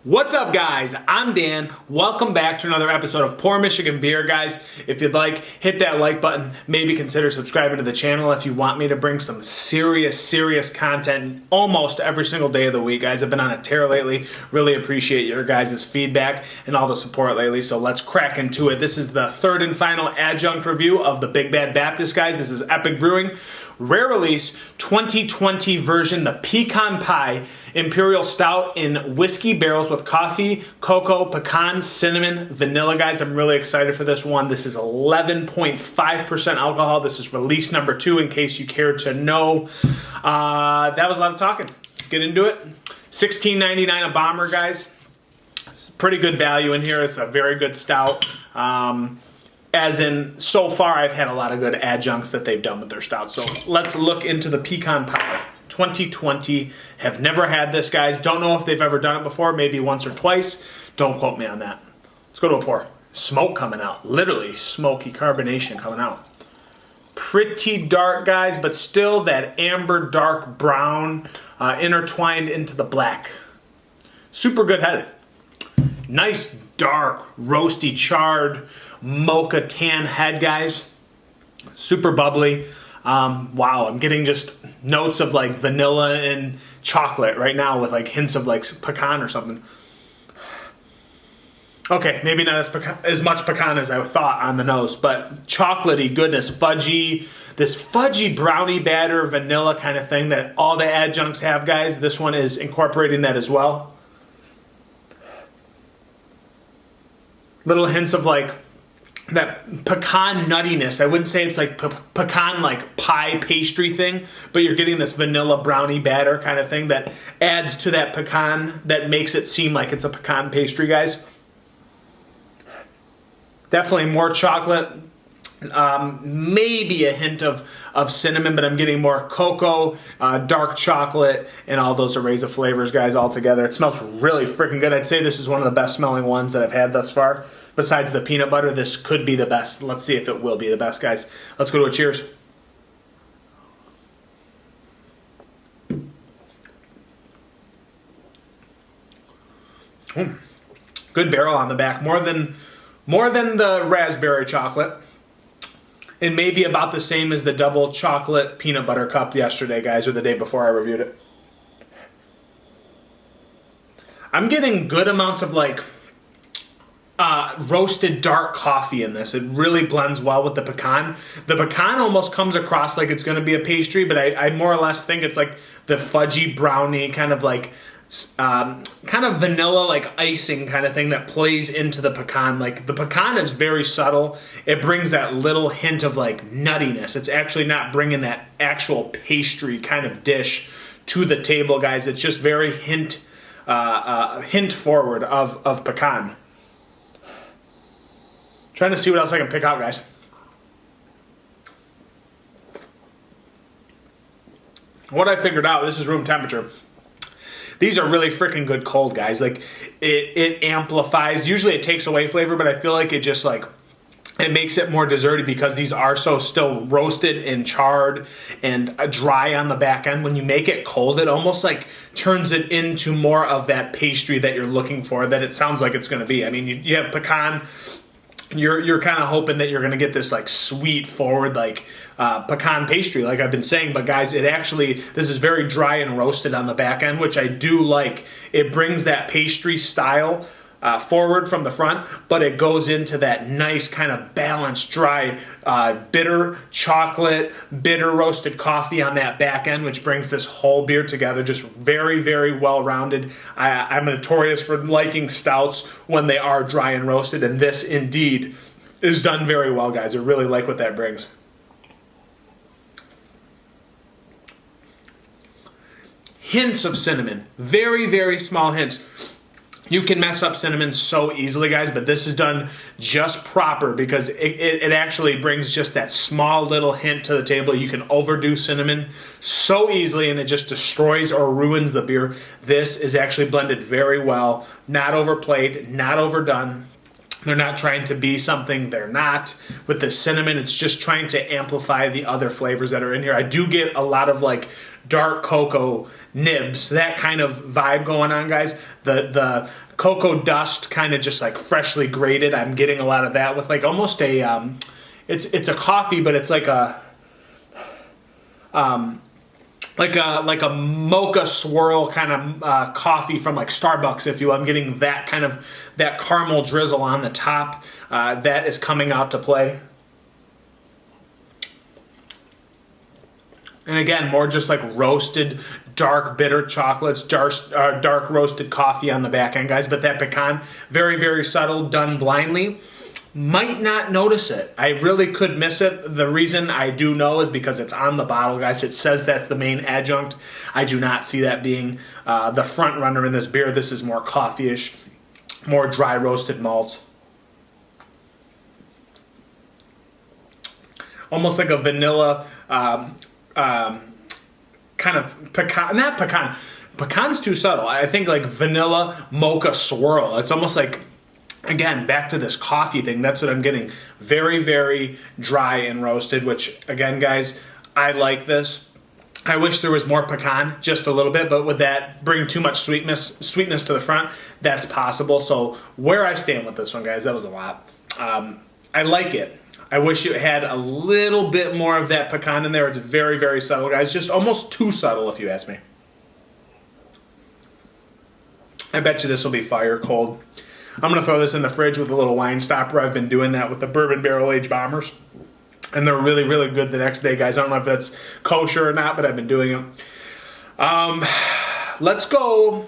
What's up, guys? I'm Dan. Welcome back to another episode of Pour Michigan Beer, guys. If you'd like, hit that like button. Maybe consider subscribing to the channel if you want me to bring some serious content almost every single day of the week, guys. I've been on a tear lately. Really appreciate your guys' feedback and all the support lately, so let's crack into it. This is the third and final adjunct review of the Big Bad Baptist, guys. This is Epic Brewing. Rare release 2020 version, the Pecan Pie Imperial Stout in whiskey barrels with coffee, cocoa, pecans, cinnamon, vanilla, guys. I'm really excited for this one. This is 11.5% alcohol. This is release number 2, in case you care to know. That was a lot of talking. Let's get into it. $16.99 a bomber, guys. It's pretty good value in here. It's a very good stout. As in, so far, I've had a lot of good adjuncts that they've done with their stout. So let's look into the Pecan Pie 2020. Have never had this, guys. Don't know if they've ever done it before. Maybe once or twice. Don't quote me on that. Let's go to a pour. Smoke coming out. Literally smoky carbonation coming out. Pretty dark, guys, but still that amber dark brown intertwined into the black. Super good headed. Nice dark, roasty, charred, mocha tan head, guys. Super bubbly. Wow, I'm getting just notes of like vanilla and chocolate right now with like hints of like pecan or something. Okay, maybe not as much pecan as I thought on the nose, but chocolatey goodness, fudgy, this fudgy brownie batter, vanilla kind of thing that all the adjuncts have, guys. This one is incorporating that as well. Little hints of like that pecan nuttiness. I wouldn't say it's like pecan like pie pastry thing, but you're getting this vanilla brownie batter kind of thing that adds to that pecan, that makes it seem like it's a pecan pastry, guys. Definitely more chocolate. Maybe a hint of cinnamon, but I'm getting more cocoa, dark chocolate, and all those arrays of flavors, guys, all together. It smells really freaking good. I'd say this is one of the best smelling ones that I've had thus far. Besides the peanut butter, this could be the best. Let's see if it will be the best, guys. Let's go to a cheers. Good barrel on the back. More than the raspberry chocolate. And maybe about the same as the double chocolate peanut butter cup yesterday, guys, or the day before I reviewed it. I'm getting good amounts of like roasted dark coffee in this. It really blends well with the pecan. The pecan almost comes across like it's going to be a pastry, but I more or less think it's like the fudgy brownie kind of like kind of vanilla like icing kind of thing that plays into the pecan. Like the pecan is very subtle. It brings that little hint of like nuttiness. It's actually not bringing that actual pastry kind of dish to the table, guys. It's just very hint forward of pecan. Trying to see what else I can pick out, guys. What I figured out, this is room temperature. These are really freaking good cold, guys. Like it amplifies. Usually it takes away flavor, but I feel like it just like it makes it more desserty because these are so still roasted and charred and dry on the back end. When you make it cold, it almost like turns it into more of that pastry that you're looking for, that it sounds like it's going to be. I mean, you have pecan. You're kind of hoping that you're going to get this like sweet forward like pecan pastry like I've been saying, but guys, this is very dry and roasted on the back end, which I do like. It brings that pastry style forward from the front, but it goes into that nice kind of balanced dry bitter chocolate, bitter roasted coffee on that back end, which brings this whole beer together. Just very well rounded. I'm notorious for liking stouts when they are dry and roasted, and this indeed is done very well, guys. I really like what that brings. Hints of cinnamon, very small hints. You can mess up cinnamon so easily, guys, but this is done just proper because it actually brings just that small little hint to the table. You can overdo cinnamon so easily, and it just destroys or ruins the beer. This is actually blended very well, not overplayed, not overdone. They're not trying to be something they're not. With the cinnamon, it's just trying to amplify the other flavors that are in here. I do get a lot of like dark cocoa nibs, that kind of vibe going on, guys. The cocoa dust kind of just like freshly grated. I'm getting a lot of that with like almost a, it's a coffee, but it's like a, like a mocha swirl kind of coffee from like Starbucks, if you will. I'm getting that kind of, that caramel drizzle on the top that is coming out to play. And again, more just like roasted, dark, bitter chocolates, dark roasted coffee on the back end, guys. But that pecan, very, very subtle, done blindly. Might not notice it. I really could miss it. The reason I do know is because it's on the bottle, guys. It says that's the main adjunct. I do not see that being the front runner in this beer. This is more coffee-ish, more dry roasted malts. Almost like a vanilla kind of pecan, not pecan. Pecan's too subtle. I think like vanilla mocha swirl. It's almost like, again, back to this coffee thing. That's what I'm getting. Very, very dry and roasted, which, again, guys, I like this. I wish there was more pecan, just a little bit, but would that bring too much sweetness to the front? That's possible. So where I stand with this one, guys, that was a lot. I like it. I wish it had a little bit more of that pecan in there. It's very, very subtle, guys. Just almost too subtle, if you ask me. I bet you this will be fire cold. I'm going to throw this in the fridge with a little wine stopper. I've been doing that with the bourbon barrel-aged bombers. And they're really, really good the next day, guys. I don't know if that's kosher or not, but I've been doing them. Let's go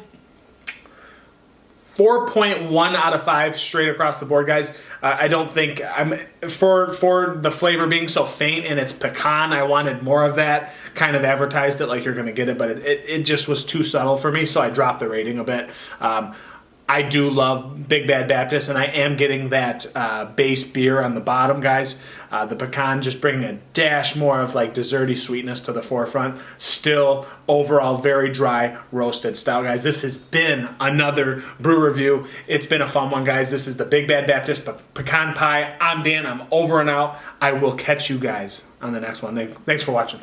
4.1 out of 5 straight across the board, guys. I don't think I'm for the flavor being so faint and it's pecan. I wanted more of that. Kind of advertised it like you're going to get it, but it just was too subtle for me, so I dropped the rating a bit. I do love Big Bad Baptist, and I am getting that base beer on the bottom, guys. The pecan just bringing a dash more of like desserty sweetness to the forefront. Still, overall, very dry roasted style, guys. This has been another brew review. It's been a fun one, guys. This is the Big Bad Baptist Pecan Pie. I'm Dan. I'm over and out. I will catch you guys on the next one. Thanks for watching.